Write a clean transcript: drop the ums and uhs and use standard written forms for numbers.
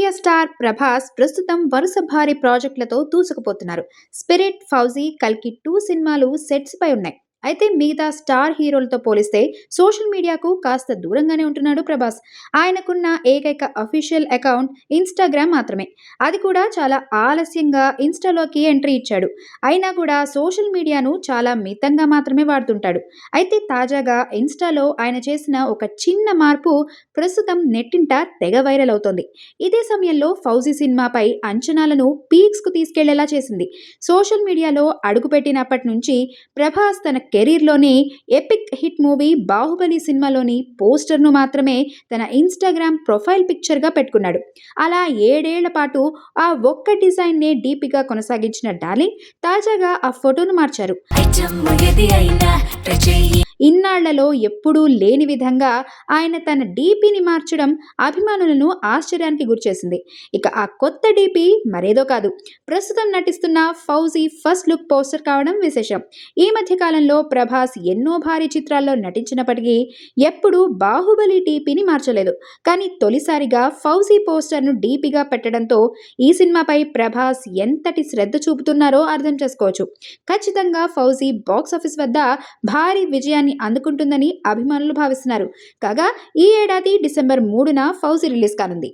India star Prabhas ప్రస్తుతం వరుస భారీ ప్రాజెక్టులతో దూసుకుపోతున్నారు. స్పిరిట్, ఫౌజీ, కల్కి 2 సినిమాలు సెట్స్ పై ఉన్నాయి. అయితే మిగతా స్టార్ హీరోలతో పోలిస్తే సోషల్ మీడియాకు కాస్త దూరంగానే ఉంటున్నాడు ప్రభాస్. ఆయనకున్న ఏకైక అఫీషియల్ అకౌంట్ ఇన్‌స్టాగ్రామ్ మాత్రమే. అది కూడా చాలా ఆలస్యంగా ఇన్‌స్టాలోకి ఎంట్రీ ఇచ్చాడు. అయినా కూడా సోషల్ మీడియాను చాలా మితంగా మాత్రమే వాడుతుంటాడు. అయితే తాజాగా ఇన్‌స్టాలో ఆయన చేసిన ఒక చిన్న మార్పు ప్రస్తుతం నెట్టింట తెగ వైరల్ అవుతోంది. ఇదే సమయంలో 'ఫౌజీ' సినిమాపై అంచనాలను పీక్స్‌కు తీసుకెళ్లేలా చేసింది. సోషల్ మీడియాలో అడుగుపెట్టినప్పటి నుంచి ప్రభాస్ తన కెరీర్‌లోనే ఎపిక్ హిట్ మూవీ 'బాహుబలి' సినిమాలోని పోస్టర్‌ను మాత్రమే తన ఇన్‌స్టాగ్రామ్ ప్రొఫైల్ పిక్చర్‌గా పెట్టుకున్నాడు. అలా 7 ఏళ్ల పాటు ఆ ఒక్క డిజైన్‌నే డీపీగా కొనసాగించిన డార్లింగ్ తాజాగా ఆ ఫోటోను మార్చారు. ఇన్నాళ్లలో ఎప్పుడూ లేని విధంగా ఆయన తన డీపీని మార్చడం అభిమానులను ఆశ్చర్యానికి గురిచేసింది. ఇక ఆ కొత్త డీపీ మరేదో కాదు, ప్రస్తుతం నటిస్తున్న ఫౌజీ ఫస్ట్ లుక్ పోస్టర్ కావడం విశేషం. ఈ మధ్య కాలంలో ప్రభాస్ ఎన్నో భారీ చిత్రాల్లో నటించినప్పటికీ ఎప్పుడూ బాహుబలి డీపీని మార్చలేదు. కానీ తొలిసారిగా ఫౌజీ పోస్టర్ను డీపీగా పెట్టడంతో ఈ సినిమాపై ప్రభాస్ ఎంతటి శ్రద్ధ చూపుతున్నారో అర్థం చేసుకోవచ్చు. ఖచ్చితంగా ఫౌజీ బాక్సాఫీస్ వద్ద భారీ విజయాన్ని అందుకుంటుందని అభిమానులు భావిస్తున్నారు. కాగా ఈ ఏడాది డిసెంబర్ 3న ఫౌజీ రిలీజ్ కానుంది.